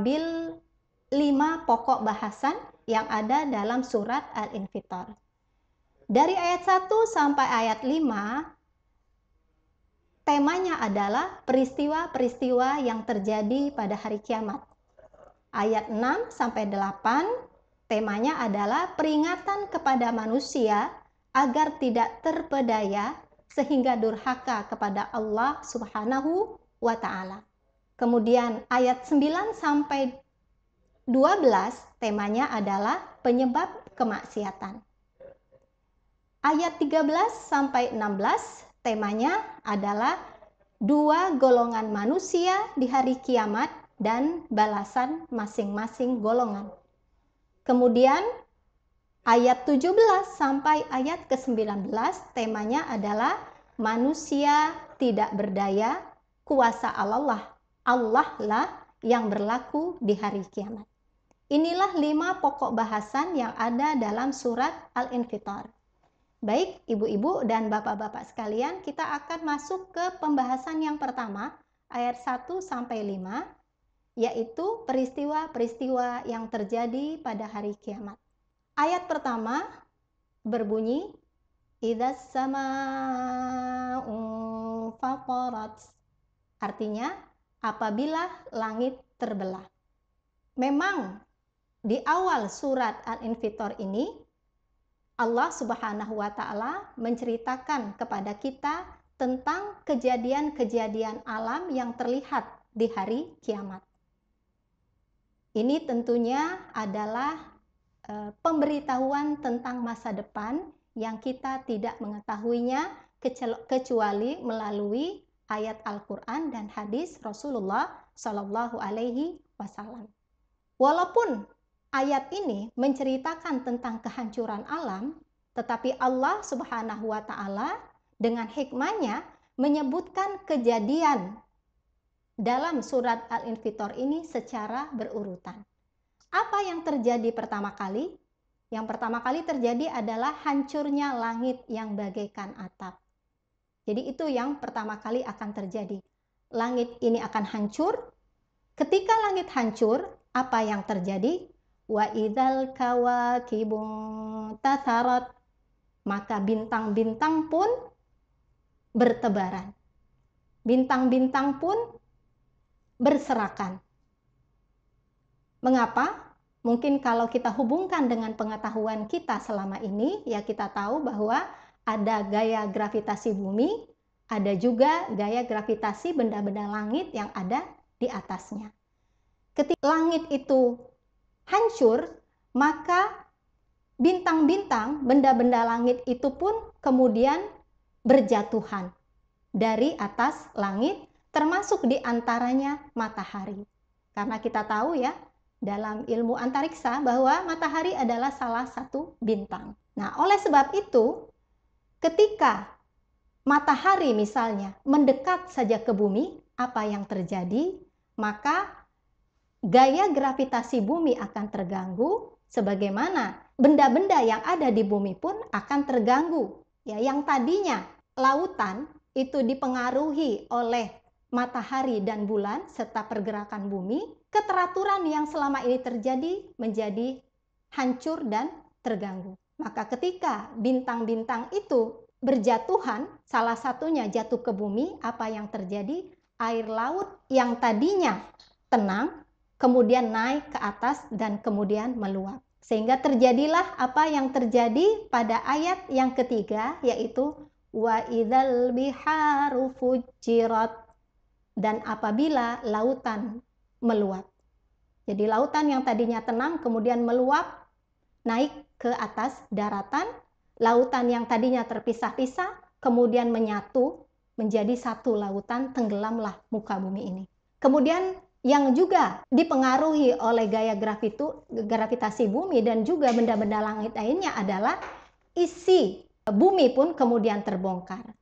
Ambil 5 pokok bahasan yang ada dalam surat Al-Infitor. Dari ayat 1 sampai ayat 5, temanya adalah peristiwa-peristiwa yang terjadi pada hari kiamat. Ayat 6 sampai 8, temanya adalah peringatan kepada manusia agar tidak terpedaya sehingga durhaka kepada Allah Subhanahu wa Ta'ala. Kemudian ayat 9 sampai 12 temanya adalah penyebab kemaksiatan. Ayat 13 sampai 16 temanya adalah 2 golongan manusia di hari kiamat dan balasan masing-masing golongan. Kemudian ayat 17 sampai ayat ke-19 temanya adalah manusia tidak berdaya, kuasa Allah. Allah lah yang berlaku di hari kiamat. Inilah 5 pokok bahasan yang ada dalam surat Al-Infitor. Baik, ibu-ibu dan bapak-bapak sekalian, kita akan masuk ke pembahasan yang pertama, ayat 1 sampai 5, yaitu peristiwa-peristiwa yang terjadi pada hari kiamat. Ayat pertama berbunyi, Idzas sama'u faqarat. Artinya, apabila langit terbelah. Memang di awal surat Al-Infitor ini, Allah Subhanahu wa Ta'ala menceritakan kepada kita tentang kejadian-kejadian alam yang terlihat di hari kiamat. Ini tentunya adalah pemberitahuan tentang masa depan yang kita tidak mengetahuinya kecuali melalui ayat Al-Quran dan hadis Rasulullah Shallallahu Alaihi Wasallam. Walaupun ayat ini menceritakan tentang kehancuran alam, tetapi Allah Subhanahu wa Ta'ala dengan hikmahnya menyebutkan kejadian dalam surat Al-Infitor ini secara berurutan. Apa yang terjadi pertama kali? Yang pertama kali terjadi adalah hancurnya langit yang bagaikan atap. Jadi itu yang pertama kali akan terjadi. Langit ini akan hancur. Ketika langit hancur, apa yang terjadi? Wa idzal kawakibu tatharat, maka bintang-bintang pun bertebaran. Bintang-bintang pun berserakan. Mengapa? Mungkin kalau kita hubungkan dengan pengetahuan kita selama ini, ya kita tahu bahwa ada gaya gravitasi bumi, ada juga gaya gravitasi benda-benda langit yang ada di atasnya. Ketika langit itu hancur, maka bintang-bintang, benda-benda langit itu pun kemudian berjatuhan dari atas langit, termasuk di antaranya matahari. Karena kita tahu ya, dalam ilmu antariksa bahwa matahari adalah salah satu bintang. Nah, oleh sebab itu, ketika matahari misalnya mendekat saja ke bumi, apa yang terjadi? Maka gaya gravitasi bumi akan terganggu, sebagaimana benda-benda yang ada di bumi pun akan terganggu. Ya, yang tadinya lautan itu dipengaruhi oleh matahari dan bulan serta pergerakan bumi, keteraturan yang selama ini terjadi menjadi hancur dan terganggu. Maka ketika bintang-bintang itu berjatuhan, salah satunya jatuh ke bumi, apa yang terjadi? Air laut yang tadinya tenang, kemudian naik ke atas dan kemudian meluap. Sehingga terjadilah apa yang terjadi pada ayat yang ketiga, yaitu wa idzal biharu fujirat, dan apabila lautan meluap. Jadi lautan yang tadinya tenang kemudian meluap naik ke atas daratan, lautan yang tadinya terpisah-pisah kemudian menyatu menjadi satu lautan, tenggelamlah muka bumi ini. Kemudian yang juga dipengaruhi oleh gaya gravitasi bumi dan juga benda-benda langit lainnya adalah isi bumi pun kemudian terbongkar.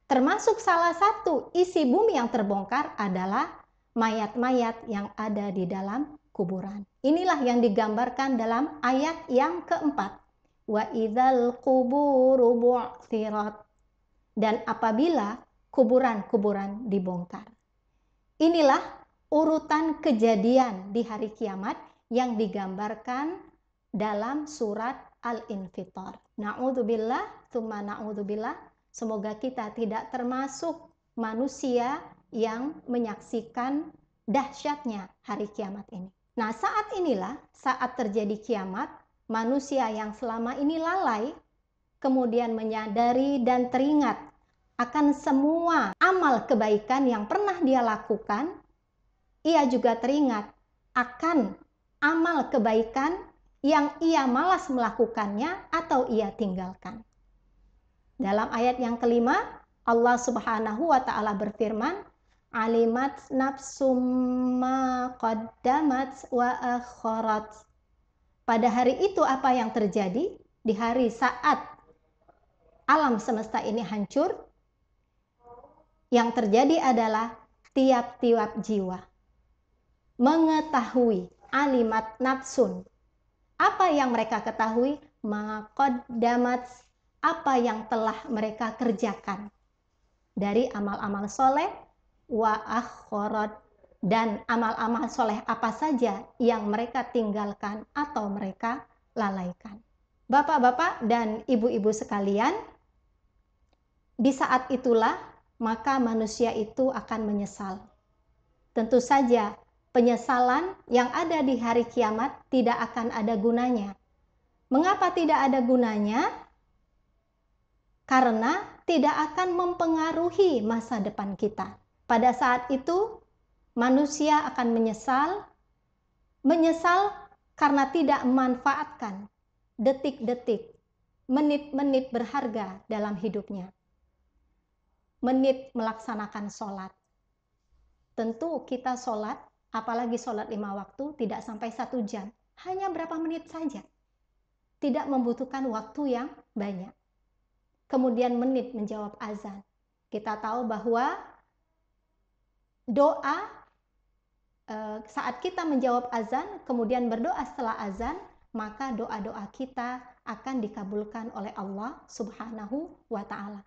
Termasuk salah satu isi bumi yang terbongkar adalah mayat-mayat yang ada di dalam kuburan. Inilah yang digambarkan dalam ayat yang keempat. Wa idzal quburu bu'thirat. Dan apabila kuburan-kuburan dibongkar. Inilah urutan kejadian di hari kiamat yang digambarkan dalam surat Al-Infitar. Na'udzubillah, tsumma na'udzubillah. Semoga kita tidak termasuk manusia yang menyaksikan dahsyatnya hari kiamat ini. Nah, saat inilah, saat terjadi kiamat, manusia yang selama ini lalai, kemudian menyadari dan teringat akan semua amal kebaikan yang pernah dia lakukan, ia juga teringat akan amal kebaikan yang ia malas melakukannya atau ia tinggalkan. Dalam ayat yang kelima, Allah Subhanahu wa Ta'ala berfirman, alimat nafsum ma qaddamat wa akharat. Pada hari itu apa yang terjadi? Di hari saat alam semesta ini hancur, yang terjadi adalah tiap-tiap jiwa mengetahui, alimat nafsun, apa yang mereka ketahui, maqaddamat, apa yang telah mereka kerjakan dari amal-amal soleh, wa akharat, dan amal-amal soleh apa saja yang mereka tinggalkan atau mereka lalaikan. Bapak-bapak dan ibu-ibu sekalian, di saat itulah maka manusia itu akan menyesal. Tentu saja penyesalan yang ada di hari kiamat tidak akan ada gunanya. Mengapa tidak ada gunanya? Karena tidak akan mempengaruhi masa depan kita. Pada saat itu manusia akan menyesal karena tidak memanfaatkan detik-detik, menit-menit berharga dalam hidupnya. Menit melaksanakan sholat. Tentu kita sholat, apalagi sholat 5 waktu, tidak sampai 1 jam. Hanya berapa menit saja. Tidak membutuhkan waktu yang banyak. Kemudian menit menjawab azan. Kita tahu bahwa doa saat kita menjawab azan, kemudian berdoa setelah azan, maka doa-doa kita akan dikabulkan oleh Allah Subhanahu wa Ta'ala.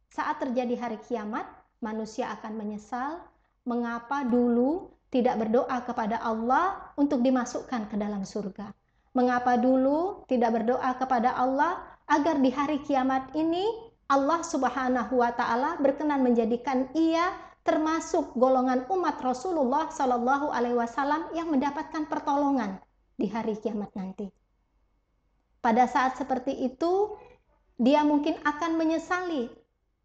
Saat terjadi hari kiamat, manusia akan menyesal mengapa dulu tidak berdoa kepada Allah untuk dimasukkan ke dalam surga. Mengapa dulu tidak berdoa kepada Allah agar di hari kiamat ini Allah Subhanahu wa Ta'ala berkenan menjadikan ia termasuk golongan umat Rasulullah Shallallahu Alaihi Wasallam yang mendapatkan pertolongan di hari kiamat nanti. Pada saat seperti itu, dia mungkin akan menyesali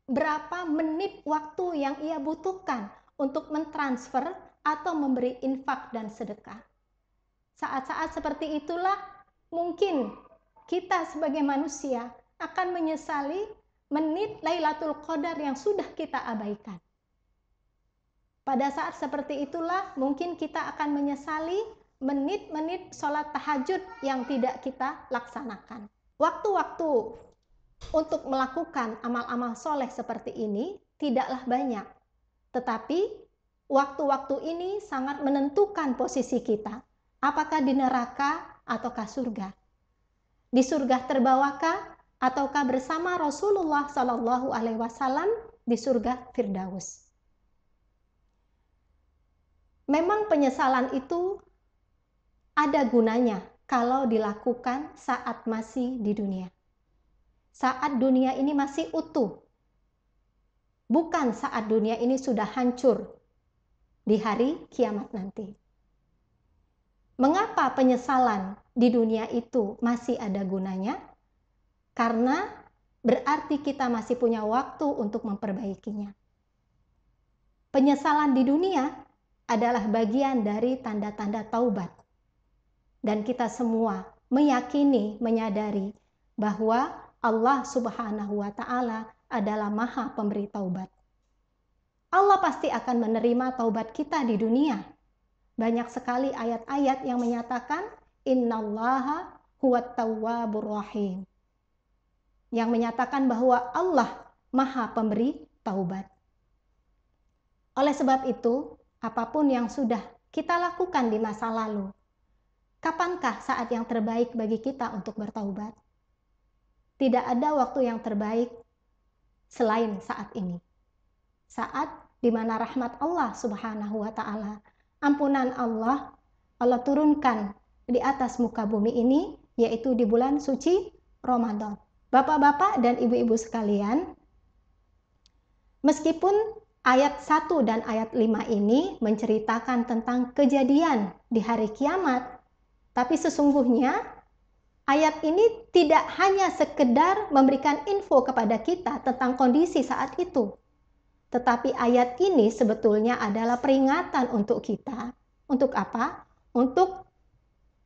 berapa menit waktu yang ia butuhkan untuk mentransfer atau memberi infak dan sedekah. Saat-saat seperti itulah mungkin kita sebagai manusia akan menyesali menit Lailatul Qadar yang sudah kita abaikan. Pada saat seperti itulah mungkin kita akan menyesali menit-menit sholat tahajud yang tidak kita laksanakan. Waktu-waktu untuk melakukan amal-amal soleh seperti ini tidaklah banyak. Tetapi waktu-waktu ini sangat menentukan posisi kita. Apakah di neraka ataukah surga? Di surga terbawakah ataukah bersama Rasulullah Shallallahu Alaihi Wasallam di surga Firdaus? Memang penyesalan itu ada gunanya kalau dilakukan saat masih di dunia. Saat dunia ini masih utuh. Bukan saat dunia ini sudah hancur di hari kiamat nanti. Mengapa penyesalan di dunia itu masih ada gunanya? Karena berarti kita masih punya waktu untuk memperbaikinya. Penyesalan di dunia adalah bagian dari tanda-tanda taubat. Dan kita semua meyakini, menyadari bahwa Allah Subhanahu wa Ta'ala adalah Maha Pemberi taubat. Allah pasti akan menerima taubat kita di dunia. Banyak sekali ayat-ayat yang menyatakan innallaha huwat tawwabur rahim. Yang menyatakan bahwa Allah Maha Pemberi taubat. Oleh sebab itu, apapun yang sudah kita lakukan di masa lalu, kapankah saat yang terbaik bagi kita untuk bertaubat? Tidak ada waktu yang terbaik selain saat ini. Saat di mana rahmat Allah Subhanahu wa Ta'ala ampunan Allah turunkan di atas muka bumi ini, yaitu di bulan suci Ramadan. Bapak-bapak dan ibu-ibu sekalian, meskipun ayat 1 dan ayat 5 ini menceritakan tentang kejadian di hari kiamat, tapi sesungguhnya ayat ini tidak hanya sekedar memberikan info kepada kita tentang kondisi saat itu, tetapi ayat ini sebetulnya adalah peringatan untuk kita. Untuk apa? Untuk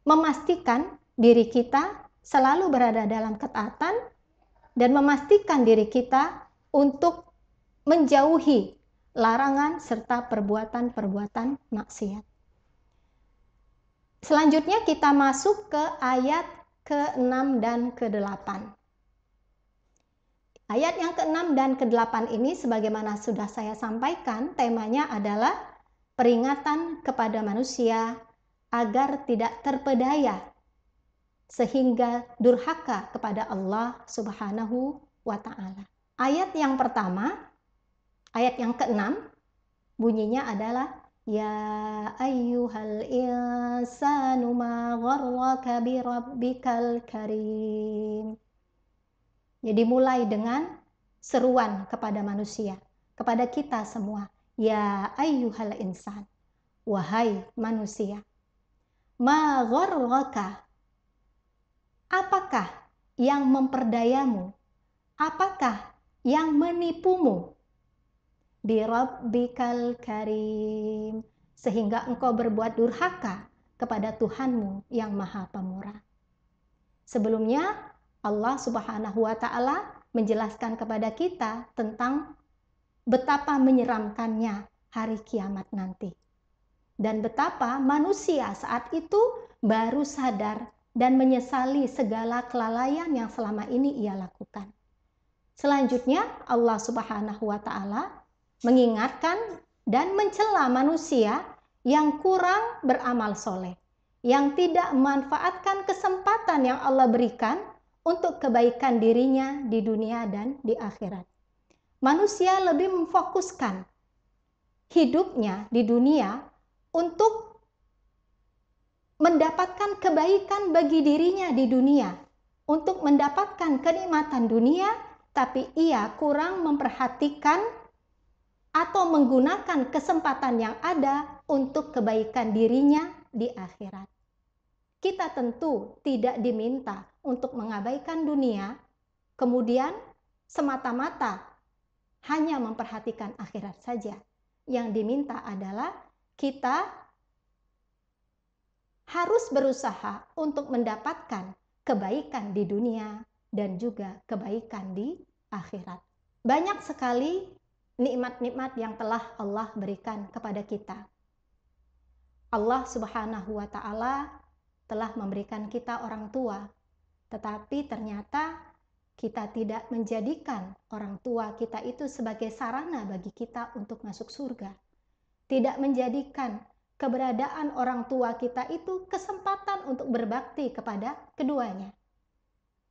memastikan diri kita selalu berada dalam ketaatan dan memastikan diri kita untuk menjauhi larangan serta perbuatan-perbuatan maksiat. Selanjutnya kita masuk ke ayat ke-6 dan ke-8. Ayat yang ke-6 dan ke-8 ini sebagaimana sudah saya sampaikan, temanya adalah peringatan kepada manusia agar tidak terpedaya sehingga durhaka kepada Allah Subhanahu wa ta'ala. Ayat yang pertama, ayat yang ke-6, bunyinya adalah Ya ayyuhal insanu ma gharraka bi rabbikal karim. Jadi mulai dengan seruan kepada manusia, kepada kita semua. Ya ayyuhal insan, wahai manusia. Ma gharraka, apakah yang memperdayamu? Apakah yang menipumu? Bi rabbikal karim, sehingga engkau berbuat durhaka kepada Tuhanmu yang Maha Pemurah. Sebelumnya Allah Subhanahu wa ta'ala menjelaskan kepada kita tentang betapa menyeramkannya hari kiamat nanti. Dan betapa manusia saat itu baru sadar dan menyesali segala kelalaian yang selama ini ia lakukan. Selanjutnya Allah Subhanahu wa ta'ala mengingatkan dan mencela manusia yang kurang beramal soleh, yang tidak memanfaatkan kesempatan yang Allah berikan untuk kebaikan dirinya di dunia dan di akhirat. Manusia lebih memfokuskan hidupnya di dunia untuk mendapatkan kebaikan bagi dirinya di dunia, untuk mendapatkan kenikmatan dunia, tapi ia kurang memperhatikan atau menggunakan kesempatan yang ada untuk kebaikan dirinya di akhirat. Kita tentu tidak diminta untuk mengabaikan dunia, kemudian semata-mata hanya memperhatikan akhirat saja. Yang diminta adalah kita harus berusaha untuk mendapatkan kebaikan di dunia dan juga kebaikan di akhirat. Banyak sekali nikmat-nikmat yang telah Allah berikan kepada kita. Allah Subhanahu wa ta'ala telah memberikan kita orang tua, tetapi ternyata kita tidak menjadikan orang tua kita itu sebagai sarana bagi kita untuk masuk surga. Tidak menjadikan keberadaan orang tua kita itu kesempatan untuk berbakti kepada keduanya.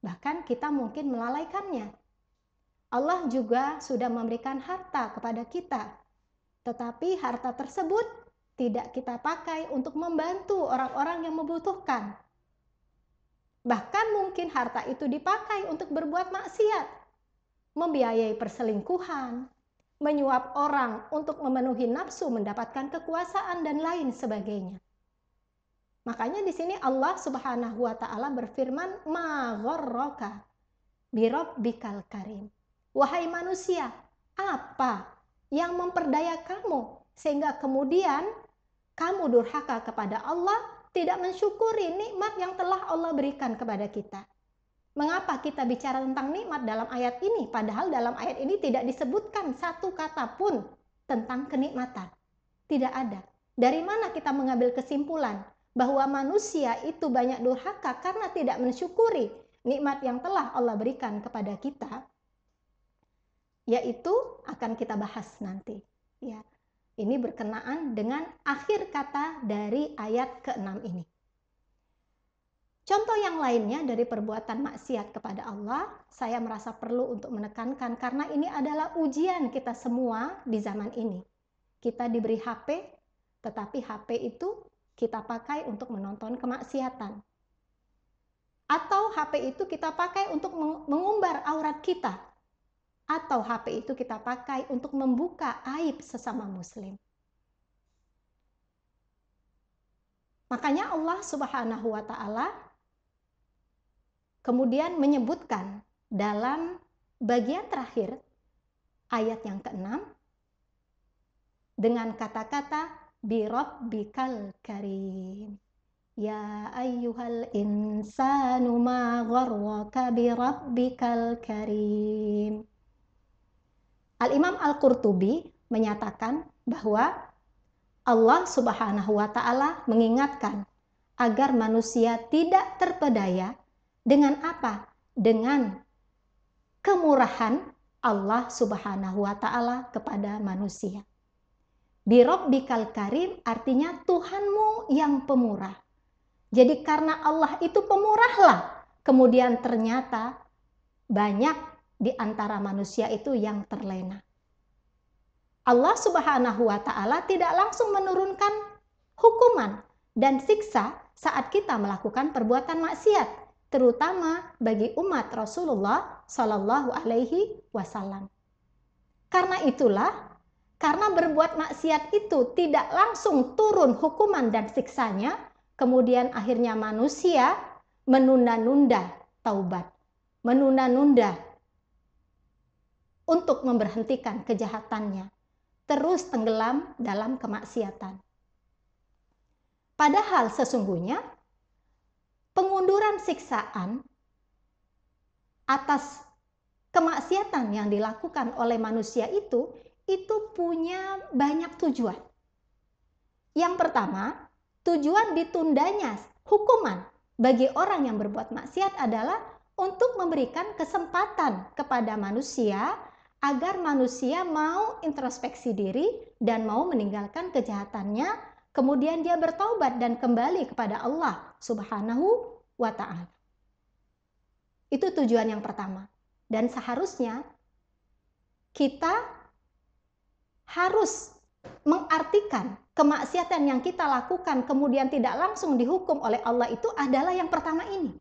Bahkan kita mungkin melalaikannya. Allah juga sudah memberikan harta kepada kita, tetapi harta tersebut tidak kita pakai untuk membantu orang-orang yang membutuhkan. Bahkan mungkin harta itu dipakai untuk berbuat maksiat, membiayai perselingkuhan, menyuap orang untuk memenuhi nafsu, mendapatkan kekuasaan, dan lain sebagainya. Makanya di sini Allah Subhanahu wa ta'ala berfirman, Ma gharraka bi rabbikal karim. Wahai manusia, apa yang memperdaya kamu sehingga kemudian kamu durhaka kepada Allah, tidak mensyukuri nikmat yang telah Allah berikan kepada kita? Mengapa kita bicara tentang nikmat dalam ayat ini, padahal dalam ayat ini tidak disebutkan satu kata pun tentang kenikmatan? Tidak ada. Dari mana kita mengambil kesimpulan bahwa manusia itu banyak durhaka karena tidak mensyukuri nikmat yang telah Allah berikan kepada kita? Yaitu akan kita bahas nanti. Ya, ini berkenaan dengan akhir kata dari ayat ke-6 ini. Contoh yang lainnya dari perbuatan maksiat kepada Allah, saya merasa perlu untuk menekankan karena ini adalah ujian kita semua di zaman ini. Kita diberi HP, tetapi HP itu kita pakai untuk menonton kemaksiatan. Atau HP itu kita pakai untuk mengumbar aurat kita. Atau HP itu kita pakai untuk membuka aib sesama muslim. Makanya Allah Subhanahu wa Ta'ala kemudian menyebutkan dalam bagian terakhir ayat yang ke-6 dengan kata-kata birabbikal karim. Ya ayyuhal insanu ma gharraka birabbikal karim. Al-Imam Al-Qurtubi menyatakan bahwa Allah Subhanahu wa Ta'ala mengingatkan agar manusia tidak terpedaya dengan apa? Dengan kemurahan Allah Subhanahu wa Ta'ala kepada manusia. Birabbikal karim artinya Tuhanmu yang pemurah. Jadi karena Allah itu pemurahlah, kemudian ternyata banyak di antara manusia itu yang terlena. Allah Subhanahu wa Ta'ala tidak langsung menurunkan hukuman dan siksa saat kita melakukan perbuatan maksiat, terutama bagi umat Rasulullah Shallallahu Alaihi Wasallam. Karena itulah, karena berbuat maksiat itu tidak langsung turun hukuman dan siksanya, kemudian akhirnya manusia menunda-nunda taubat, menunda-nunda untuk memberhentikan kejahatannya, terus tenggelam dalam kemaksiatan. Padahal sesungguhnya pengunduran siksaan atas kemaksiatan yang dilakukan oleh manusia itu punya banyak tujuan. Yang pertama, tujuan ditundanya hukuman bagi orang yang berbuat maksiat adalah untuk memberikan kesempatan kepada manusia agar manusia mau introspeksi diri dan mau meninggalkan kejahatannya, kemudian dia bertaubat dan kembali kepada Allah Subhanahu wa Ta'ala. Itu tujuan yang pertama. Dan seharusnya kita harus mengartikan kemaksiatan yang kita lakukan kemudian tidak langsung dihukum oleh Allah itu adalah yang pertama ini.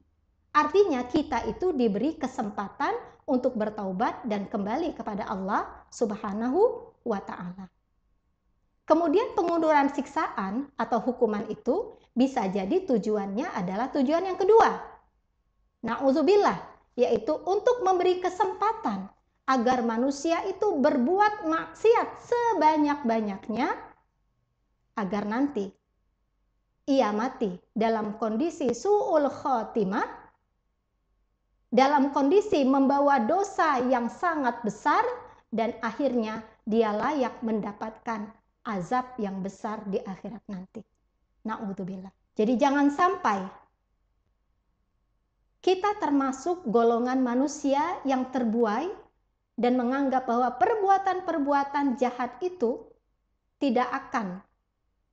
Artinya kita itu diberi kesempatan untuk bertaubat dan kembali kepada Allah Subhanahu wa Ta'ala. Kemudian pengunduran siksaan atau hukuman itu bisa jadi tujuannya adalah tujuan yang kedua. Na'udzubillah, yaitu untuk memberi kesempatan agar manusia itu berbuat maksiat sebanyak-banyaknya agar nanti ia mati dalam kondisi su'ul khotimah, dalam kondisi membawa dosa yang sangat besar dan akhirnya dia layak mendapatkan azab yang besar di akhirat nanti. Na'udzubillah. Jadi jangan sampai kita termasuk golongan manusia yang terbuai dan menganggap bahwa perbuatan-perbuatan jahat itu tidak akan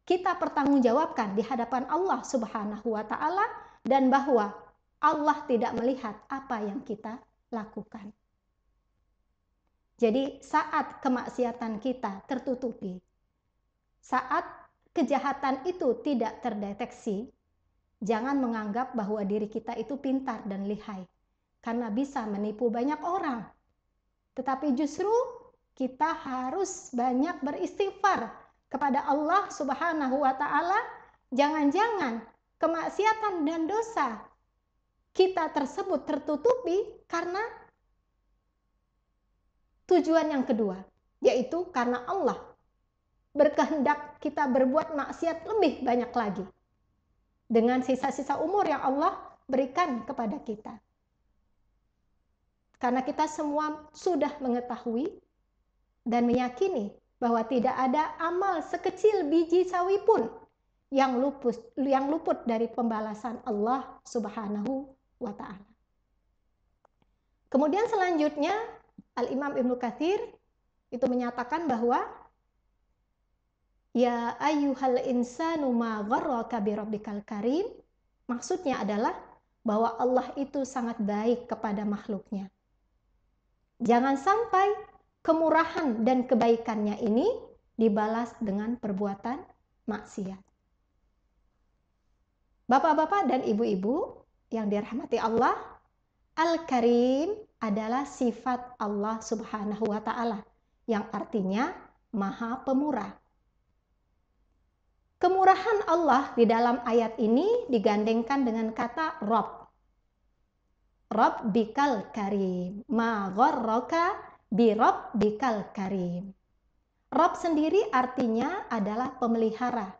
kita pertanggungjawabkan di hadapan Allah Subhanahu wa Ta'ala dan bahwa Allah tidak melihat apa yang kita lakukan. Jadi saat kemaksiatan kita tertutupi, saat kejahatan itu tidak terdeteksi, jangan menganggap bahwa diri kita itu pintar dan lihai, karena bisa menipu banyak orang. Tetapi justru kita harus banyak beristighfar kepada Allah Subhanahu wa Ta'ala. Jangan-jangan kemaksiatan dan dosa kita tersebut tertutupi karena tujuan yang kedua, yaitu karena Allah berkehendak kita berbuat maksiat lebih banyak lagi dengan sisa-sisa umur yang Allah berikan kepada kita. Karena kita semua sudah mengetahui dan meyakini bahwa tidak ada amal sekecil biji sawi pun yang luput dari pembalasan Allah Subhanahu wa Ta'ala. Kemudian selanjutnya Al-Imam Ibnu Katsir itu menyatakan bahwa ya ayyuhal insanu ma gharraka birabbikal karim, maksudnya adalah bahwa Allah itu sangat baik kepada makhluknya. Jangan sampai kemurahan dan kebaikannya ini dibalas dengan perbuatan maksiat. Bapak-bapak dan ibu-ibu yang dirahmati Allah, Al-Karim adalah sifat Allah Subhanahu wa Ta'ala, yang artinya Maha Pemurah. Kemurahan Allah di dalam ayat ini digandengkan dengan kata Rabb. Rabbikal Karim, ma gharraka bi Rabbikal Karim. Rabb sendiri artinya adalah pemelihara.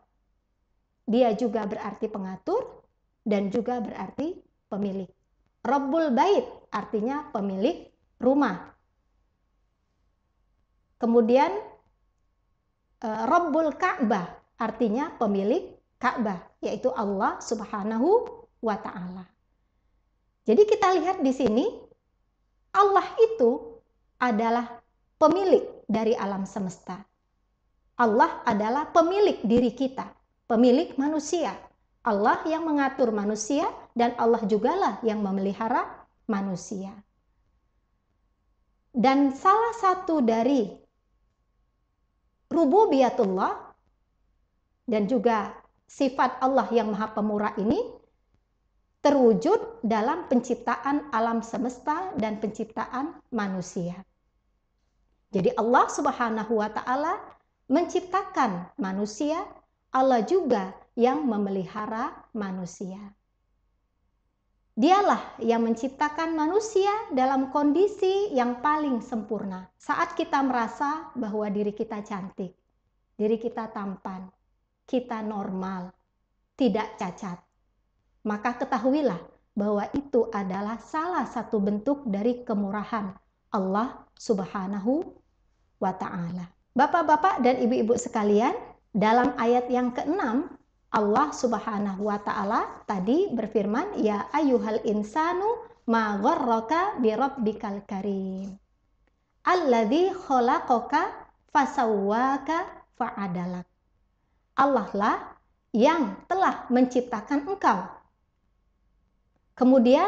Dia juga berarti pengatur dan juga berarti pemilik. Rabbul Bait artinya pemilik rumah. Kemudian Rabbul Ka'bah artinya pemilik Ka'bah, yaitu Allah Subhanahu wa Ta'ala. Jadi kita lihat di sini, Allah itu adalah pemilik dari alam semesta. Allah adalah pemilik diri kita, pemilik manusia. Allah yang mengatur manusia dan Allah jugalah yang memelihara manusia. Dan salah satu dari rububiyatullah dan juga sifat Allah yang Maha Pemurah ini terwujud dalam penciptaan alam semesta dan penciptaan manusia. Jadi Allah Subhanahu wa Ta'ala menciptakan manusia, Allah juga yang memelihara manusia. Dialah yang menciptakan manusia dalam kondisi yang paling sempurna. Saat kita merasa bahwa diri kita cantik, diri kita tampan, kita normal, tidak cacat, maka ketahuilah bahwa itu adalah salah satu bentuk dari kemurahan Allah Subhanahu wa Ta'ala. Bapak-bapak dan ibu-ibu sekalian, dalam ayat yang ke-6, Allah Subhanahu wa Ta'ala tadi berfirman, ya ayyuhal insanu ma gharraka bi rabbikal karim alladzi khalaqaka fasawwaka fa'adalak. Allah lah yang telah menciptakan engkau. Kemudian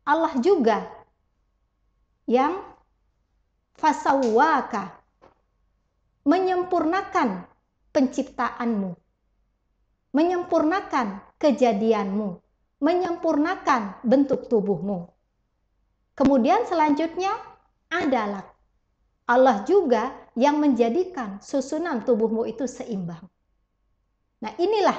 Allah juga yang fasawwaka, menyempurnakan penciptaanmu, menyempurnakan kejadianmu, menyempurnakan bentuk tubuhmu. Kemudian selanjutnya adalah Allah juga yang menjadikan susunan tubuhmu itu seimbang. Nah, inilah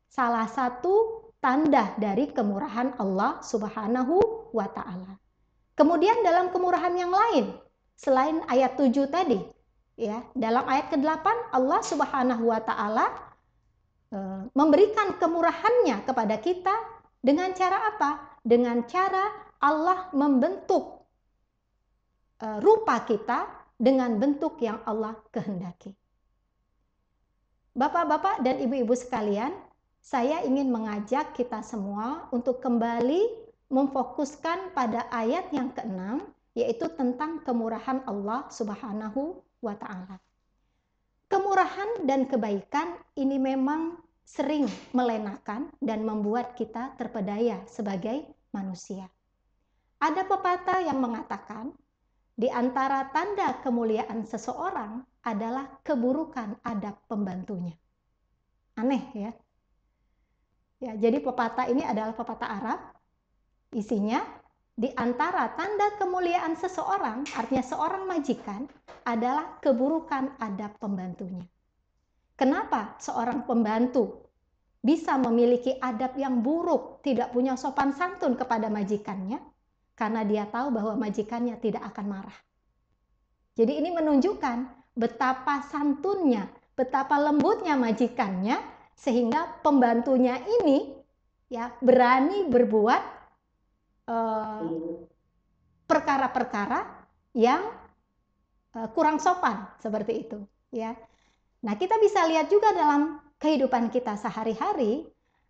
salah satu tanda dari kemurahan Allah Subhanahu wa Ta'ala. Kemudian dalam kemurahan yang lain, selain ayat 7 tadi, ya, dalam ayat ke-8 Allah Subhanahu wa Ta'ala memberikan kemurahannya kepada kita dengan cara apa? Dengan cara Allah membentuk rupa kita dengan bentuk yang Allah kehendaki. Bapak-bapak dan ibu-ibu sekalian, saya ingin mengajak kita semua untuk kembali memfokuskan pada ayat yang ke-6, yaitu tentang kemurahan Allah Subhanahu wa Ta'ala. Kemurahan dan kebaikan ini memang sering melenakan dan membuat kita terpedaya sebagai manusia. Ada pepatah yang mengatakan, di antara tanda kemuliaan seseorang adalah keburukan adab pembantunya. Aneh ya. Ya, jadi pepatah ini adalah pepatah Arab. Isinya, di antara tanda kemuliaan seseorang, artinya seorang majikan, adalah keburukan adab pembantunya. Kenapa seorang pembantu bisa memiliki adab yang buruk, tidak punya sopan santun kepada majikannya? Karena dia tahu bahwa majikannya tidak akan marah. Jadi ini menunjukkan betapa santunnya, betapa lembutnya majikannya, sehingga pembantunya ini ya berani berbuat perkara-perkara yang kurang sopan seperti itu. Ya, nah kita bisa lihat juga dalam kehidupan kita sehari-hari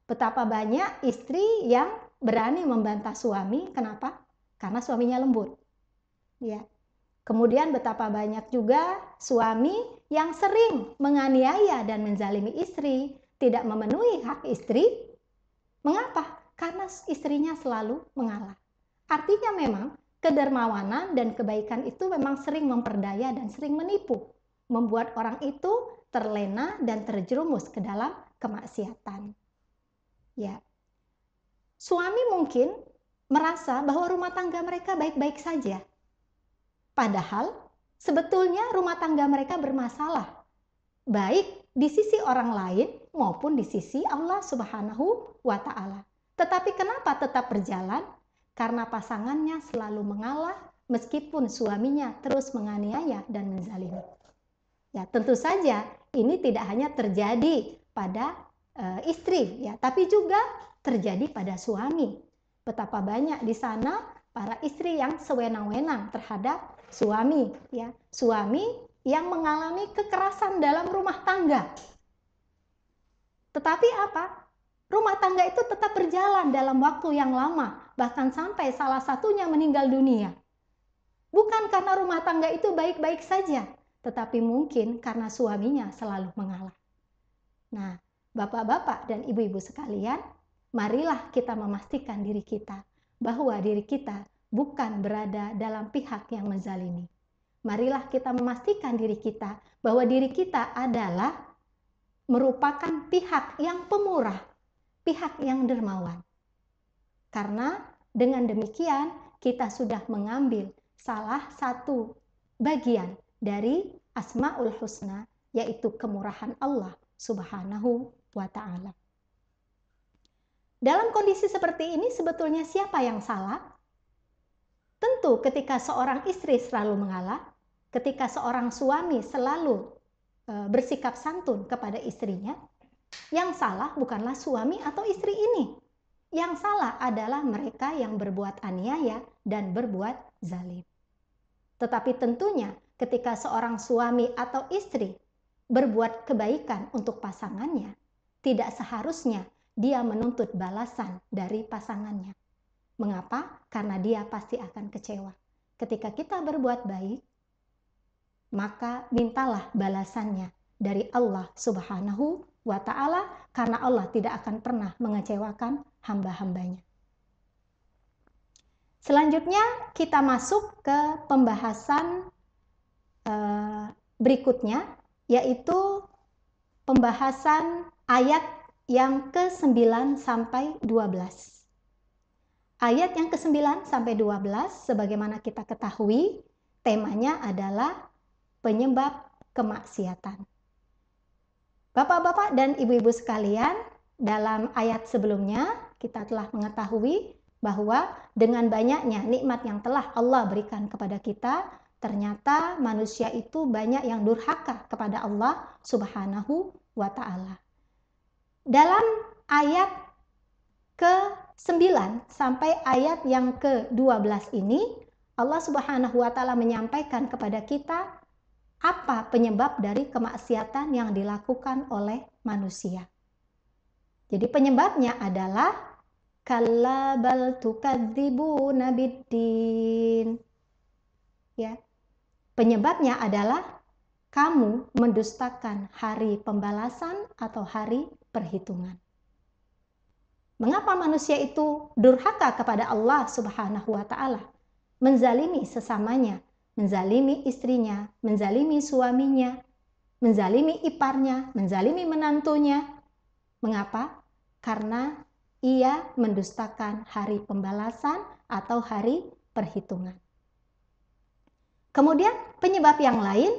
betapa banyak istri yang berani membantah suami. Kenapa? Karena suaminya lembut. Ya. Kemudian betapa banyak juga suami yang sering menganiaya dan menzalimi istri, tidak memenuhi hak istri. Mengapa? Karena istrinya selalu mengalah. Artinya memang kedermawanan dan kebaikan itu memang sering memperdaya dan sering menipu, membuat orang itu terlena dan terjerumus ke dalam kemaksiatan. Ya. Suami mungkin merasa bahwa rumah tangga mereka baik-baik saja. Padahal sebetulnya rumah tangga mereka bermasalah, baik di sisi orang lain maupun di sisi Allah Subhanahu wa Ta'ala. Tetapi kenapa tetap berjalan? Karena pasangannya selalu mengalah meskipun suaminya terus menganiaya dan menzalimi. Ya, tentu saja ini tidak hanya terjadi pada istri, ya, tapi juga terjadi pada suami. Betapa banyak di sana para istri yang sewenang-wenang terhadap suami, ya, suami yang mengalami kekerasan dalam rumah tangga. Tetapi apa? Rumah tangga itu tetap berjalan dalam waktu yang lama, bahkan sampai salah satunya meninggal dunia. Bukan karena rumah tangga itu baik-baik saja, tetapi mungkin karena suaminya selalu mengalah. Nah, bapak-bapak dan ibu-ibu sekalian, marilah kita memastikan diri kita bahwa diri kita bukan berada dalam pihak yang menzalimi. Marilah kita memastikan diri kita bahwa diri kita adalah merupakan pihak yang pemurah, pihak yang dermawan. Karena dengan demikian kita sudah mengambil salah satu bagian dari Asmaul Husna, yaitu kemurahan Allah Subhanahu wa Ta'ala. Dalam kondisi seperti ini sebetulnya siapa yang salah? Tentu ketika seorang istri selalu mengalah, ketika seorang suami selalu bersikap santun kepada istrinya, yang salah bukanlah suami atau istri ini. Yang salah adalah mereka yang berbuat aniaya dan berbuat zalim. Tetapi tentunya ketika seorang suami atau istri berbuat kebaikan untuk pasangannya, tidak seharusnya dia menuntut balasan dari pasangannya. Mengapa? Karena dia pasti akan kecewa. Ketika kita berbuat baik, maka mintalah balasannya dari Allah Subhanahu wa Ta'ala, karena Allah tidak akan pernah mengecewakan hamba-hambanya. Selanjutnya kita masuk ke pembahasan berikutnya, yaitu pembahasan ayat yang ke-9 sampai 12. Ayat yang ke-9 sampai 12 sebagaimana kita ketahui temanya adalah penyebab kemaksiatan. Bapak-bapak dan ibu-ibu sekalian, dalam ayat sebelumnya kita telah mengetahui bahwa dengan banyaknya nikmat yang telah Allah berikan kepada kita, ternyata manusia itu banyak yang durhaka kepada Allah Subhanahu wa Ta'ala. Dalam ayat ke-9 sampai ayat yang ke-12 ini, Allah Subhanahu wa Ta'ala menyampaikan kepada kita apa penyebab dari kemaksiatan yang dilakukan oleh manusia. Jadi penyebabnya adalah kalla bal tukadzibuna biddin. Ya. Penyebabnya adalah kamu mendustakan hari pembalasan atau hari perhitungan. Mengapa manusia itu durhaka kepada Allah Subhanahu wa Ta'ala? Menzalimi sesamanya, menzalimi istrinya, menzalimi suaminya, menzalimi iparnya, menzalimi menantunya. Mengapa? Karena ia mendustakan hari pembalasan atau hari perhitungan. Kemudian penyebab yang lain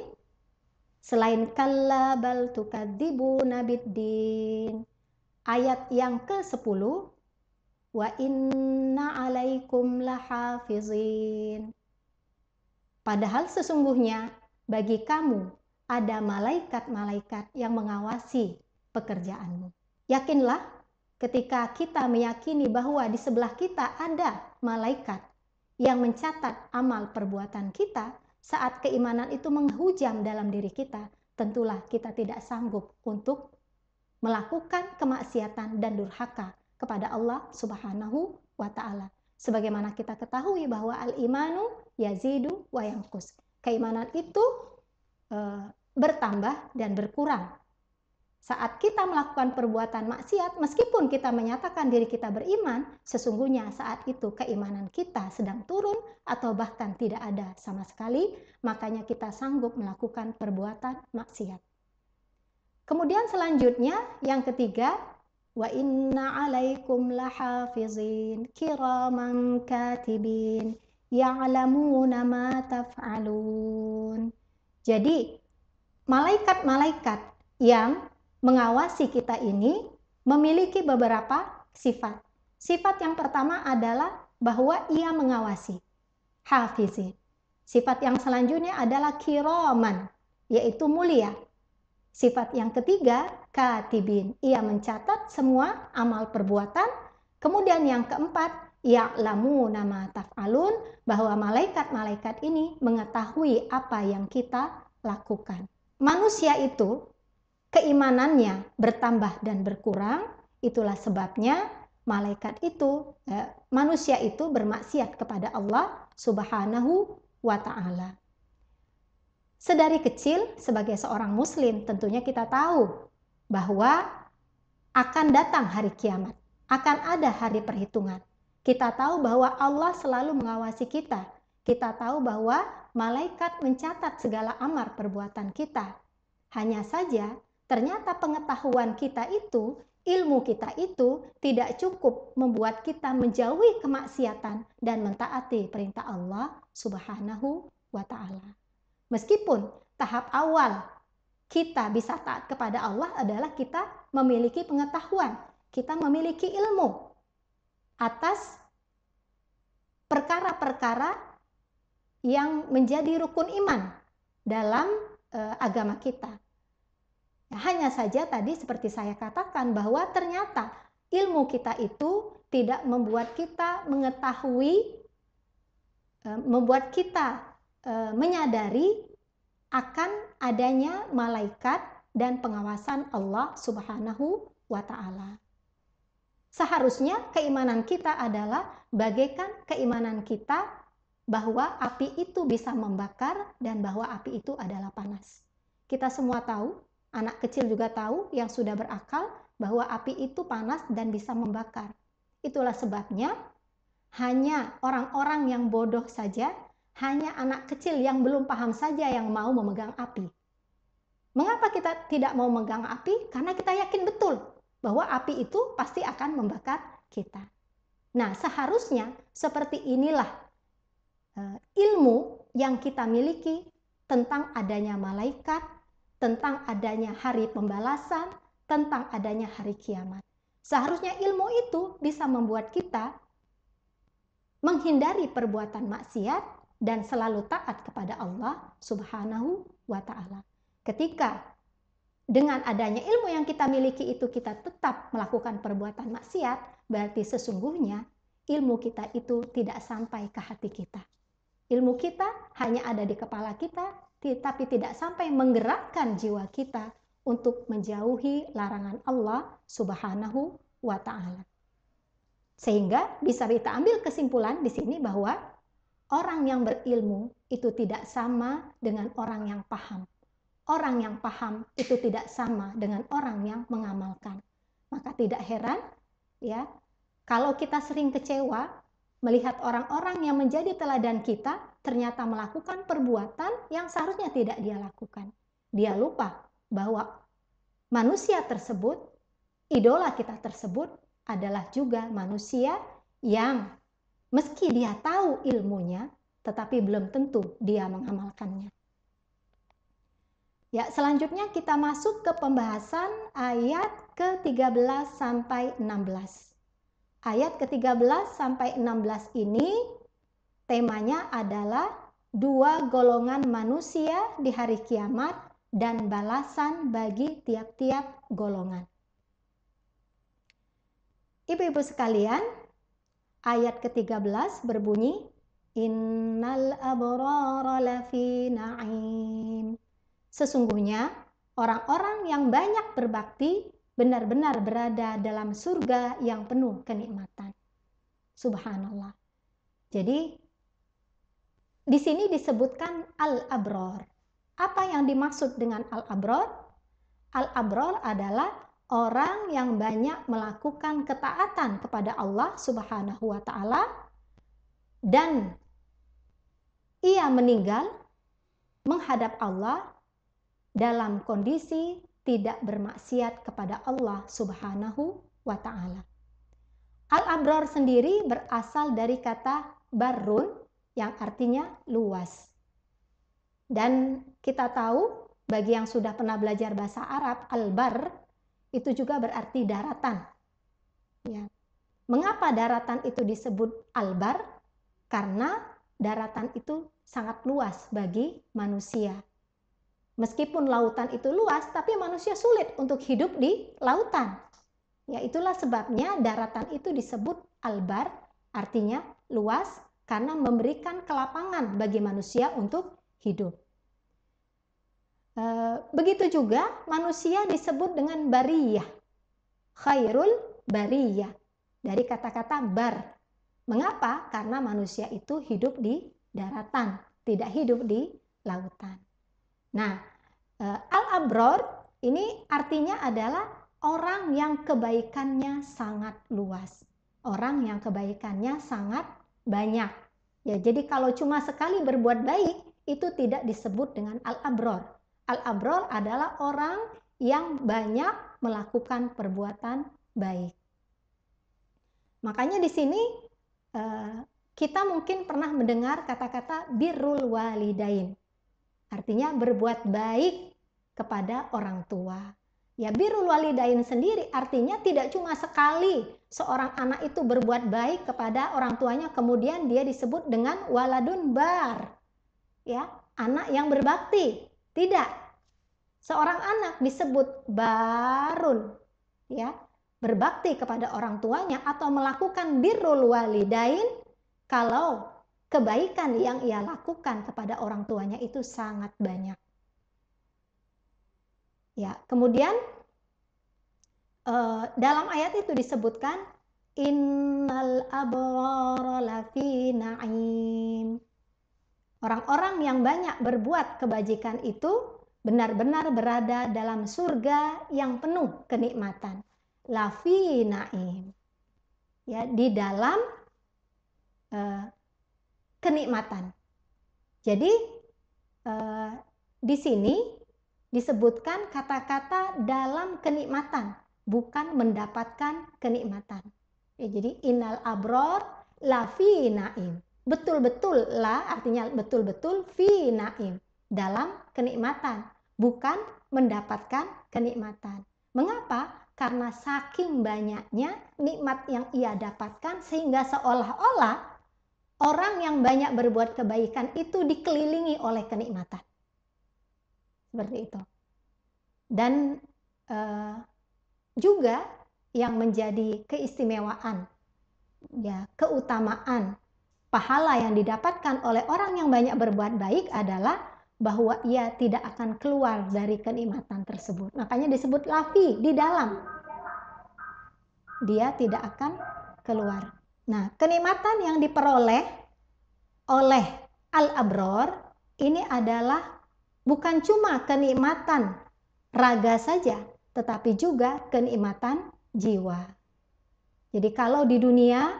selain kalla bal tukadzibuna biddin, ayat yang ke-10, wa inna alaikum lahafizin. Padahal sesungguhnya bagi kamu ada malaikat-malaikat yang mengawasi pekerjaanmu. Yakinlah ketika kita meyakini bahwa di sebelah kita ada malaikat yang mencatat amal perbuatan kita, saat keimanan itu menghujam dalam diri kita, tentulah kita tidak sanggup untuk melakukan kemaksiatan dan durhaka kepada Allah Subhanahu wa Ta'ala. Sebagaimana kita ketahui bahwa al-imanu yazidu wa yanqus. Keimanan itu bertambah dan berkurang. Saat kita melakukan perbuatan maksiat, meskipun kita menyatakan diri kita beriman, sesungguhnya saat itu keimanan kita sedang turun atau bahkan tidak ada sama sekali, makanya kita sanggup melakukan perbuatan maksiat. Kemudian selanjutnya yang ketiga, wa inna alaikum lahafizin kiraman katibin ya'lamuna ma taf'alun. Jadi malaikat-malaikat yang mengawasi kita ini memiliki beberapa sifat. Sifat yang pertama adalah bahwa ia mengawasi, hafizin. Sifat yang selanjutnya adalah kiraman, yaitu mulia. Sifat yang ketiga, katibin, ia mencatat semua amal perbuatan. Kemudian yang keempat, ya'lamuna ma taf'alun, bahwa malaikat-malaikat ini mengetahui apa yang kita lakukan. Manusia itu keimanannya bertambah dan berkurang, itulah sebabnya manusia itu bermaksiat kepada Allah Subhanahu wa ta'ala. Sedari kecil sebagai seorang muslim tentunya kita tahu bahwa akan datang hari kiamat, akan ada hari perhitungan. Kita tahu bahwa Allah selalu mengawasi kita. Kita tahu bahwa malaikat mencatat segala amal perbuatan kita. Hanya saja ternyata pengetahuan kita itu, ilmu kita itu tidak cukup membuat kita menjauhi kemaksiatan dan mentaati perintah Allah Subhanahu wa ta'ala. Meskipun tahap awal kita bisa taat kepada Allah adalah kita memiliki pengetahuan, kita memiliki ilmu atas perkara-perkara yang menjadi rukun iman dalam agama kita. Hanya saja tadi seperti saya katakan bahwa ternyata ilmu kita itu tidak membuat kita mengetahui, membuat kita menyadari akan adanya malaikat dan pengawasan Allah Subhanahu wa ta'ala. Seharusnya keimanan kita adalah bagaikan keimanan kita bahwa api itu bisa membakar dan bahwa api itu adalah panas. Kita semua tahu, anak kecil juga tahu yang sudah berakal bahwa api itu panas dan bisa membakar. Itulah sebabnya hanya orang-orang yang bodoh saja, hanya anak kecil yang belum paham saja yang mau memegang api. Mengapa kita tidak mau memegang api? Karena kita yakin betul bahwa api itu pasti akan membakar kita. Nah, seharusnya seperti inilah ilmu yang kita miliki tentang adanya malaikat, tentang adanya hari pembalasan, tentang adanya hari kiamat. Seharusnya ilmu itu bisa membuat kita menghindari perbuatan maksiat dan selalu taat kepada Allah Subhanahu wa ta'ala. Ketika dengan adanya ilmu yang kita miliki itu kita tetap melakukan perbuatan maksiat, berarti sesungguhnya ilmu kita itu tidak sampai ke hati kita. Ilmu kita hanya ada di kepala kita, tapi tidak sampai menggerakkan jiwa kita untuk menjauhi larangan Allah Subhanahu wa ta'ala. Sehingga bisa kita ambil kesimpulan di sini bahwa orang yang berilmu itu tidak sama dengan orang yang paham. Orang yang paham itu tidak sama dengan orang yang mengamalkan. Maka tidak heran ya, kalau kita sering kecewa melihat orang-orang yang menjadi teladan kita ternyata melakukan perbuatan yang seharusnya tidak dia lakukan. Dia lupa bahwa manusia tersebut, idola kita tersebut adalah juga manusia yang meski dia tahu ilmunya, tetapi belum tentu dia mengamalkannya. Ya, selanjutnya kita masuk ke pembahasan ayat ke-13 sampai 16. Ayat ke-13 sampai 16 ini temanya adalah dua golongan manusia di hari kiamat dan balasan bagi tiap-tiap golongan. Ibu-ibu sekalian, ayat ke-13 berbunyi, Innal abrara lafi na'im. Sesungguhnya orang-orang yang banyak berbakti benar-benar berada dalam surga yang penuh kenikmatan. Subhanallah. Jadi di sini disebutkan al-abrar. Apa yang dimaksud dengan al-abrar? Al-abrar adalah orang yang banyak melakukan ketaatan kepada Allah Subhanahu wa ta'ala dan ia meninggal menghadap Allah dalam kondisi tidak bermaksiat kepada Allah Subhanahu wa Ta'ala. Al-abrar sendiri berasal dari kata barrun yang artinya luas. Dan kita tahu, bagi yang sudah pernah belajar bahasa Arab, al-bar itu juga berarti daratan. Ya. Mengapa daratan itu disebut al-bar? Karena daratan itu sangat luas bagi manusia. Meskipun lautan itu luas, tapi manusia sulit untuk hidup di lautan. Ya, itulah sebabnya daratan itu disebut al-bar, artinya luas, karena memberikan kelapangan bagi manusia untuk hidup. Begitu juga manusia disebut dengan bariyah, khairul bariyah, dari kata-kata bar. Mengapa? Karena manusia itu hidup di daratan, tidak hidup di lautan. Nah, al-abrar ini artinya adalah orang yang kebaikannya sangat luas, orang yang kebaikannya sangat banyak. Ya, jadi kalau cuma sekali berbuat baik itu tidak disebut dengan al-abrar. Al-abrar adalah orang yang banyak melakukan perbuatan baik. Makanya di sini kita mungkin pernah mendengar kata-kata birrul walidain. Artinya berbuat baik kepada orang tua. Ya, birrul walidain sendiri artinya tidak cuma sekali seorang anak itu berbuat baik kepada orang tuanya kemudian dia disebut dengan waladun bar. Ya, anak yang berbakti. Tidak. Seorang anak disebut barun, ya, berbakti kepada orang tuanya atau melakukan birrul walidain kalau kebaikan yang ia lakukan kepada orang tuanya itu sangat banyak. Ya, kemudian dalam ayat itu disebutkan innal abrara lafi na'im. Orang-orang yang banyak berbuat kebajikan itu benar-benar berada dalam surga yang penuh kenikmatan. Lafi na'im. Ya, di dalam kenikmatan. Jadi di sini disebutkan kata-kata dalam kenikmatan, bukan mendapatkan kenikmatan. Ya, jadi innal abror lafi na'im. Betul-betul lah artinya betul-betul fi na'im, dalam kenikmatan, bukan mendapatkan kenikmatan. Mengapa? Karena saking banyaknya nikmat yang ia dapatkan sehingga seolah-olah orang yang banyak berbuat kebaikan itu dikelilingi oleh kenikmatan. Seperti itu. Dan juga yang menjadi keistimewaan, ya, keutamaan pahala yang didapatkan oleh orang yang banyak berbuat baik adalah bahwa ia tidak akan keluar dari kenikmatan tersebut. Makanya disebut lafi, di dalam. Dia tidak akan keluar. Nah, kenikmatan yang diperoleh oleh al-abrar ini adalah bukan cuma kenikmatan raga saja, tetapi juga kenikmatan jiwa. Jadi kalau di dunia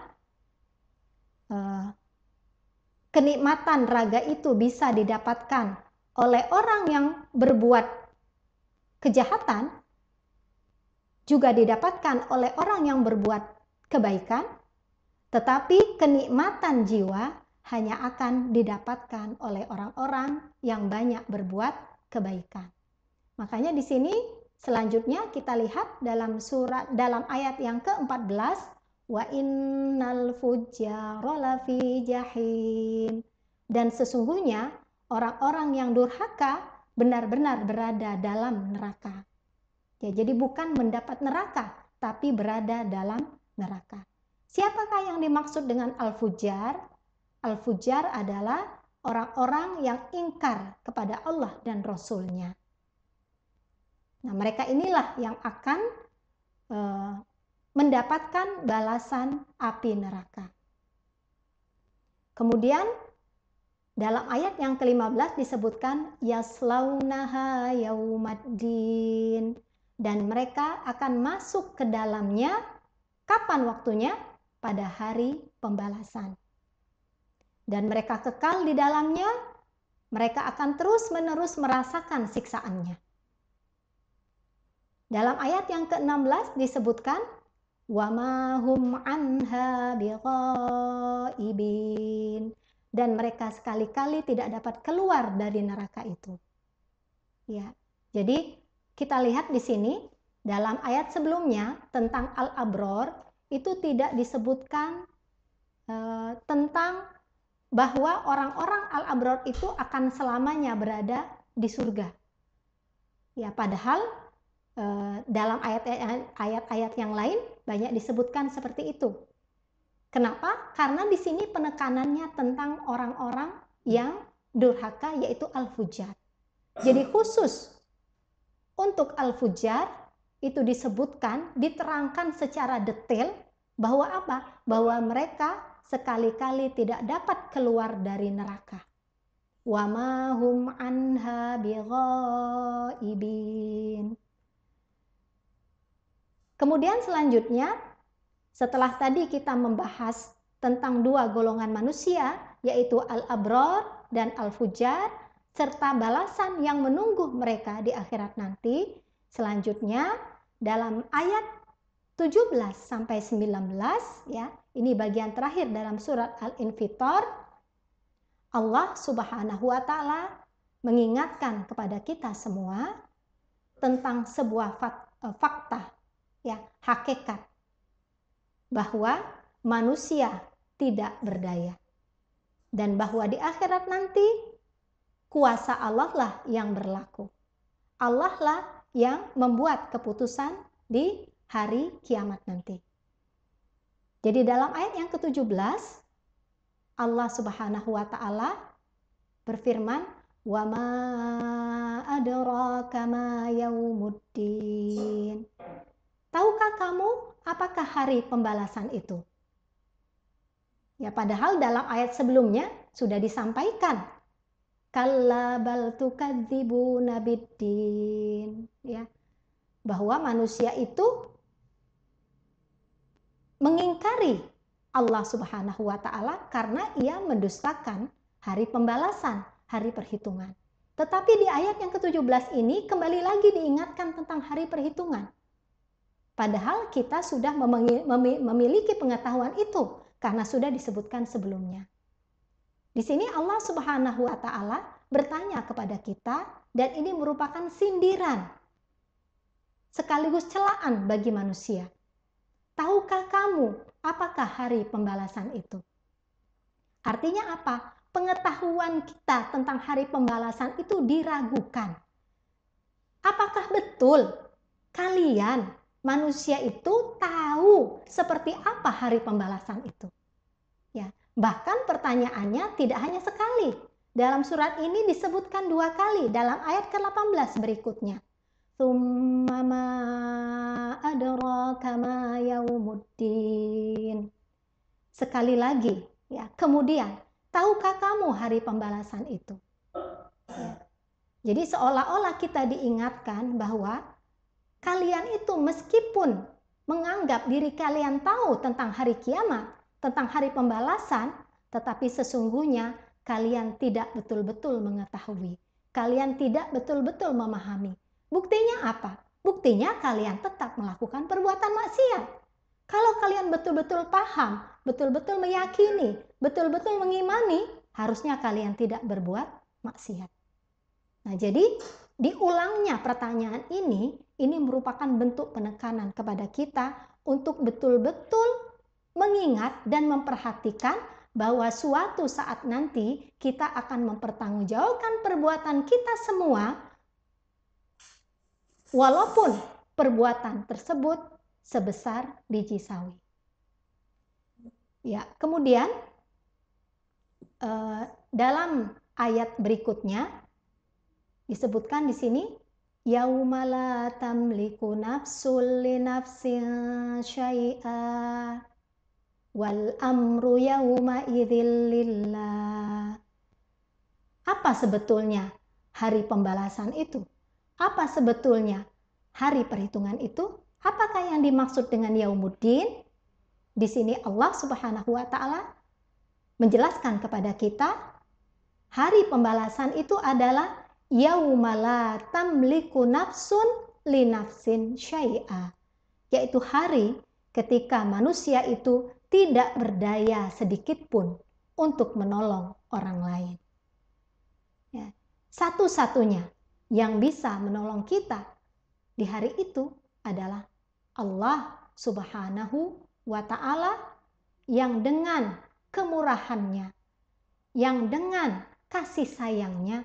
kenikmatan raga itu bisa didapatkan oleh orang yang berbuat kejahatan, juga didapatkan oleh orang yang berbuat kebaikan, tetapi kenikmatan jiwa hanya akan didapatkan oleh orang-orang yang banyak berbuat kebaikan. Makanya di sini selanjutnya kita lihat dalam ayat yang ke-14, wa innal fujjara lafi jahim. Dan sesungguhnya orang-orang yang durhaka benar-benar berada dalam neraka. Ya, jadi bukan mendapat neraka, tapi berada dalam neraka. Siapakah yang dimaksud dengan al-fujjar? Al-fujjar adalah orang-orang yang ingkar kepada Allah dan Rasul-Nya. Nah, mereka inilah yang akan mendapatkan balasan api neraka. Kemudian dalam ayat yang ke-15 disebutkan yaslaunaha yaumaddin, dan mereka akan masuk ke dalamnya. Kapan waktunya? Pada hari pembalasan. Dan mereka kekal di dalamnya, mereka akan terus-menerus merasakan siksaannya. Dalam ayat yang ke-16 disebutkan wa ma hum anha bighaibin, dan mereka sekali-kali tidak dapat keluar dari neraka itu. Ya. Jadi kita lihat di sini dalam ayat sebelumnya tentang al-abror itu tidak disebutkan tentang bahwa orang-orang al-abror itu akan selamanya berada di surga. Ya, padahal dalam ayat-ayat yang lain banyak disebutkan seperti itu. Kenapa? Karena di sini penekanannya tentang orang-orang yang durhaka, yaitu al-fujar. Jadi khusus untuk al-fujar itu disebutkan, diterangkan secara detail bahwa apa? Bahwa mereka sekali-kali tidak dapat keluar dari neraka. Wa ma hum anha bighaibin. Kemudian selanjutnya, setelah tadi kita membahas tentang dua golongan manusia, yaitu al-abror dan al-fujar, serta balasan yang menunggu mereka di akhirat nanti. Selanjutnya, dalam ayat 17 sampai 19, ya, ini bagian terakhir dalam surat Al-Infitor, Allah Subhanahu wa taala mengingatkan kepada kita semua tentang sebuah fakta, ya, hakikat bahwa manusia tidak berdaya, dan bahwa di akhirat nanti kuasa Allah lah yang berlaku. Allah lah yang membuat keputusan di hari kiamat nanti. Jadi dalam ayat yang ke-17 Allah Subhanahu wa taala berfirman, "Wa ma adraka ma yaumuddin." Tahukah kamu apakah hari pembalasan itu? Ya, padahal dalam ayat sebelumnya sudah disampaikan, kalla bal tukadzibuna biddin, ya, bahwa manusia itu mengingkari Allah Subhanahu wa taala karena ia mendustakan hari pembalasan, hari perhitungan. Tetapi di ayat yang ke-17 ini kembali lagi diingatkan tentang hari perhitungan. Padahal kita sudah memiliki pengetahuan itu karena sudah disebutkan sebelumnya. Di sini Allah Subhanahu wa taala bertanya kepada kita, dan ini merupakan sindiran sekaligus celaan bagi manusia. Tahukah kamu apakah hari pembalasan itu? Artinya apa? Pengetahuan kita tentang hari pembalasan itu diragukan. Apakah betul kalian manusia itu tahu seperti apa hari pembalasan itu? Ya, bahkan pertanyaannya tidak hanya sekali. Dalam surat ini disebutkan 2 kali dalam ayat ke-18 berikutnya. Tsumma ma adraka ma yaumuddin. Sekali lagi, ya. Kemudian, tahukah kamu hari pembalasan itu? Ya. Jadi seolah-olah kita diingatkan bahwa kalian itu meskipun menganggap diri kalian tahu tentang hari kiamat, tentang hari pembalasan, tetapi sesungguhnya kalian tidak betul-betul mengetahui. Kalian tidak betul-betul memahami. Buktinya apa? Buktinya kalian tetap melakukan perbuatan maksiat. Kalau kalian betul-betul paham, betul-betul meyakini, betul-betul mengimani, harusnya kalian tidak berbuat maksiat. Nah, jadi diulangnya pertanyaan ini merupakan bentuk penekanan kepada kita untuk betul-betul mengingat dan memperhatikan bahwa suatu saat nanti kita akan mempertanggungjawabkan perbuatan kita semua, walaupun perbuatan tersebut sebesar biji sawi. Ya, kemudian dalam ayat berikutnya disebutkan di sini, yauma la tamliku nafsul li nafsin syai'a wal amru yauma idzil lillah. Apa sebetulnya hari pembalasan itu? Apa sebetulnya hari perhitungan itu? Apakah yang dimaksud dengan yaumuddin? Di sini Allah Subhanahu wa taala menjelaskan kepada kita, hari pembalasan itu adalah yauma la tamliku nafsun li nafsin syai'a, yaitu hari ketika manusia itu tidak berdaya sedikit pun untuk menolong orang lain. Ya, satu-satunya yang bisa menolong kita di hari itu adalah Allah Subhanahu wa Ta'ala, yang dengan kemurahannya, yang dengan kasih sayangnya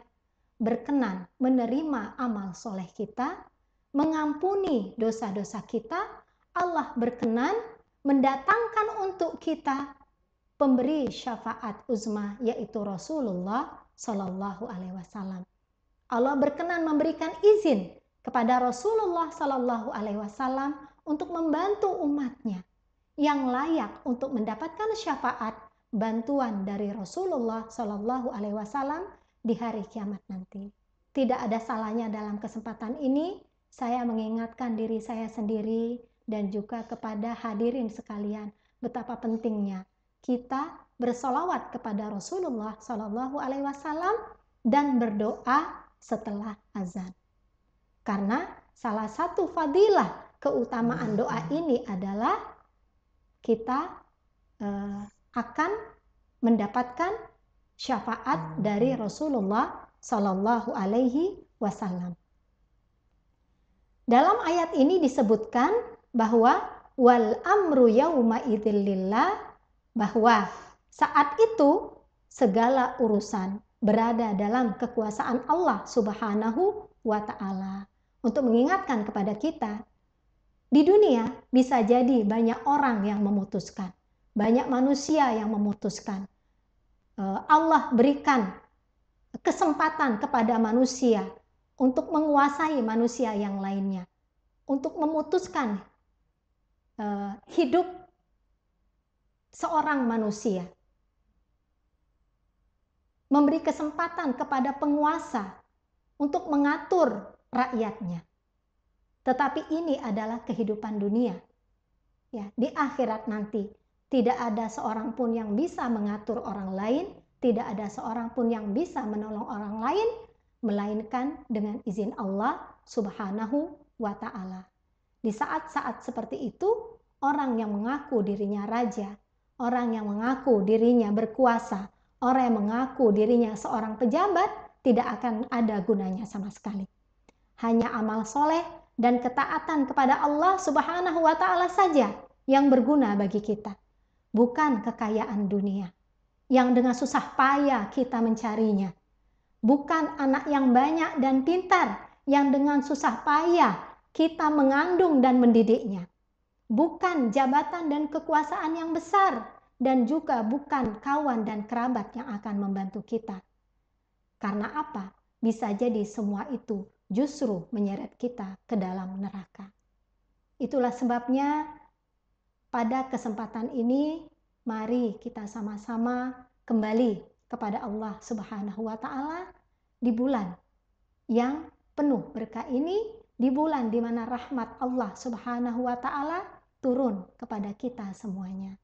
berkenan menerima amal soleh kita, mengampuni dosa-dosa kita. Allah berkenan mendatangkan untuk kita pemberi syafaat uzma, yaitu Rasulullah Shallallahu Alaihi Wasallam. Allah berkenan memberikan izin kepada Rasulullah Shallallahu Alaihi Wasallam untuk membantu umatnya yang layak untuk mendapatkan syafaat bantuan dari Rasulullah Shallallahu Alaihi Wasallam di hari kiamat nanti. Tidak ada salahnya dalam kesempatan ini saya mengingatkan diri saya sendiri dan juga kepada hadirin sekalian betapa pentingnya kita bersolawat kepada Rasulullah Shallallahu Alaihi Wasallam dan berdoa setelah azan. Karena salah satu fadilah keutamaan doa ini adalah kita akan mendapatkan syafaat dari Rasulullah Shallallahu Alaihi Wasallam. Dalam ayat ini disebutkan bahwa wal amru yauma idzil lillah, bahwa saat itu segala urusan berada dalam kekuasaan Allah Subhanahu wa Ta'ala. Untuk mengingatkan kepada kita, di dunia bisa jadi banyak orang yang memutuskan, banyak manusia yang memutuskan. Allah berikan kesempatan kepada manusia untuk menguasai manusia yang lainnya, untuk memutuskan hidup seorang manusia, memberi kesempatan kepada penguasa untuk mengatur rakyatnya. Tetapi ini adalah kehidupan dunia. Ya, di akhirat nanti tidak ada seorang pun yang bisa mengatur orang lain, tidak ada seorang pun yang bisa menolong orang lain, melainkan dengan izin Allah Subhanahu wa Ta'ala. Di saat-saat seperti itu, orang yang mengaku dirinya raja, orang yang mengaku dirinya berkuasa, orang yang mengaku dirinya seorang pejabat, tidak akan ada gunanya sama sekali. Hanya amal soleh dan ketaatan kepada Allah Subhanahu wa Ta'ala saja yang berguna bagi kita, bukan kekayaan dunia yang dengan susah payah kita mencarinya, bukan anak yang banyak dan pintar yang dengan susah payah kita mengandung dan mendidiknya, bukan jabatan dan kekuasaan yang besar, dan juga bukan kawan dan kerabat yang akan membantu kita. Karena apa? Bisa jadi semua itu justru menyeret kita ke dalam neraka. Itulah sebabnya pada kesempatan ini mari kita sama-sama kembali kepada Allah Subhanahu wa Ta'ala di bulan yang penuh berkah ini, di bulan di mana rahmat Allah Subhanahu wa Ta'ala turun kepada kita semuanya.